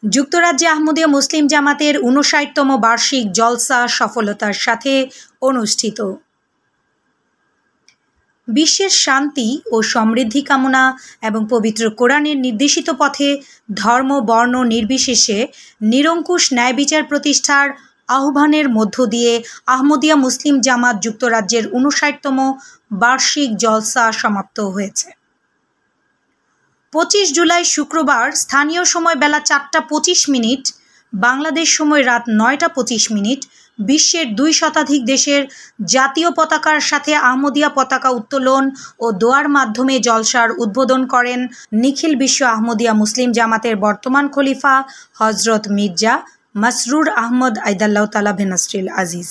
যুক্তরাজ্যে আহমদিয়া মুসলিম জামাতের ৫৯তম বার্ষিক জলসা সফলতার সাথে অনুষ্ঠিত। বিশ্বের শান্তি ও সমৃদ্ধি কামনা এবং পবিত্র কোরআনের নির্দেশিত পথে ধর্ম বর্ণ নির্বিশেষে নিরঙ্কুশ ন্যায় বিচার প্রতিষ্ঠার আহ্বানের মধ্য দিয়ে আহমদিয়া মুসলিম জামাত যুক্তরাজ্যের ৫৯তম বার্ষিক জলসা সমাপ্ত হয়েছে। ২৫ জুলাই শুক্রবার স্থানীয় সময় বেলা ৪টা ২৫ বাংলাদেশ সময় রাত ৯টা ২৫ বিশ্বের ২ শতাধিক দেশের জাতীয় পতাকার সাথে আহমদিয়া পতাকা উত্তোলন ও দোয়ার মাধ্যমে জলসার উদ্বোধন করেন নিখিল বিশ্ব আহমদিয়া মুসলিম জামাতের বর্তমান খলিফা হজরত মির্জা মাসরুর আহমদ আইদাল্লাহ তালা বেনাসরিল আজিজ।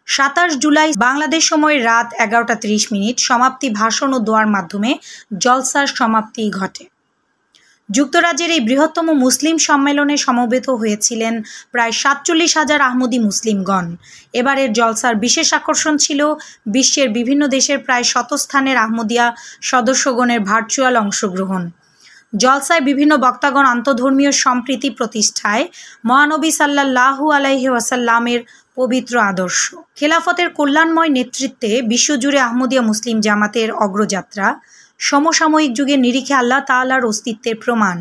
২৭ জুলাই বাংলাদেশ সময় রাত ১১টা ৩০ সমাপ্তি ভাষণ ও দোয়ার মাধ্যমে জলসার সমাপ্তি ঘটে। যুক্তরাজ্যের এই বৃহত্তম মুসলিম সম্মেলনে সমবেত হয়েছিলেন প্রায় ৪৭,০০০ আহমদি মুসলিমগণ। এবারের জলসার বিশেষ আকর্ষণ ছিল বিশ্বের বিভিন্ন দেশের প্রায় ১০০ স্থানের আহমদিয়া সদস্যগণের ভার্চুয়াল অংশগ্রহণ। জলসায় বিভিন্ন বক্তাগণ আন্তঃধর্মীয় সম্প্রীতি প্রতিষ্ঠায় মহানবী সাল্লাল্লাহু আলাইহি ওয়াসাল্লামের পবিত্র আদর্শ, খেলাফতের কল্যাণময় নেতৃত্বে বিশ্বজুড়ে আহমদিয়া মুসলিম জামাতের অগ্রযাত্রা, সমসাময়িক যুগের নিরিখে আল্লাহ তাআলার অস্তিত্বের প্রমাণ,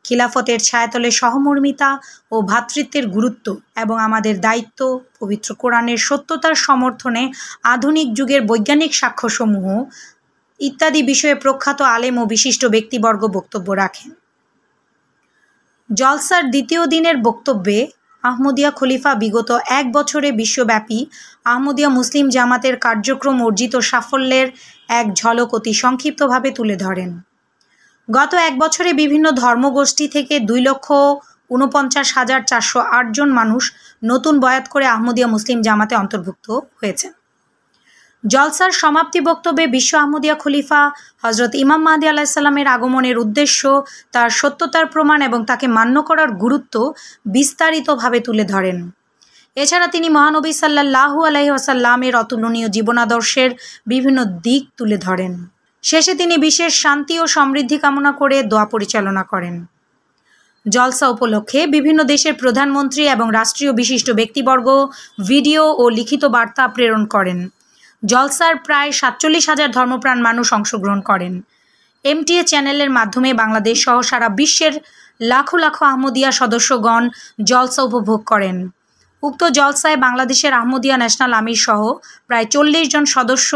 খিলাফতের ছায়াতলে সহমর্মিতা ও ভ্রাতৃত্বের গুরুত্ব এবং আমাদের দায়িত্ব, পবিত্র কোরআনের সত্যতার সমর্থনে আধুনিক যুগের বৈজ্ঞানিক সাক্ষ্যসমূহ ইত্যাদি বিষয়ে প্রখ্যাত আলেম ও বিশিষ্ট ব্যক্তিবর্গ বক্তব্য রাখেন। জলসার দ্বিতীয় দিনের বক্তব্যে আহমদিয়া খলিফা বিগত ১ বছরে বিশ্বব্যাপী আহমদিয়া মুসলিম জামাতের কার্যক্রম অর্জিত সাফল্যের এক ঝলক অতি সংক্ষিপ্তভাবে তুলে ধরেন। গত ১ বছরে বিভিন্ন ধর্মগোষ্ঠী থেকে ২,৪৯,৪০৮ জন মানুষ নতুন বয়াত করে আহমদিয়া মুসলিম জামাতে অন্তর্ভুক্ত হয়েছেন। জলসার সমাপ্তি বক্তব্যে বিশ্ব আহমদিয়া খলিফা হজরত ইমাম মাহদী আলাইহিস সালামের আগমনের উদ্দেশ্য, তার সত্যতার প্রমাণ এবং তাকে মান্য করার গুরুত্ব বিস্তারিতভাবে তুলে ধরেন। এছাড়া তিনি মহানবী সাল্লাল্লাহু আলাইহি ওয়াসাল্লামের অতুলনীয় জীবনাদর্শের বিভিন্ন দিক তুলে ধরেন। শেষে তিনি বিশেষ শান্তি ও সমৃদ্ধি কামনা করে দোয়া পরিচালনা করেন। জলসা উপলক্ষে বিভিন্ন দেশের প্রধানমন্ত্রী এবং রাষ্ট্রীয় বিশিষ্ট ব্যক্তিবর্গ ভিডিও ও লিখিত বার্তা প্রেরণ করেন। জলসার প্রায় ৪৭,০০০ ধর্মপ্রাণ মানুষ অংশগ্রহণ করেন। MTA চ্যানেলের মাধ্যমে বাংলাদেশ সহ সারা বিশ্বের লাখো লাখো আহমদিয়া সদস্যগণ জলসা উপভোগ করেন। উক্ত জলসায় বাংলাদেশের আহমদিয়া ন্যাশনাল আমির সহ প্রায় ৪০ জন সদস্য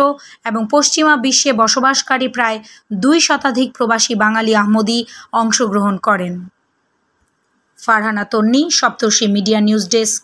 এবং পশ্চিমা বিশ্বে বসবাসকারী প্রায় ২ শতাধিক প্রবাসী বাঙালি আহমদি অংশগ্রহণ করেন। ফারহানা তন্নি, সপ্তর্ষি মিডিয়া নিউজ ডেস্ক।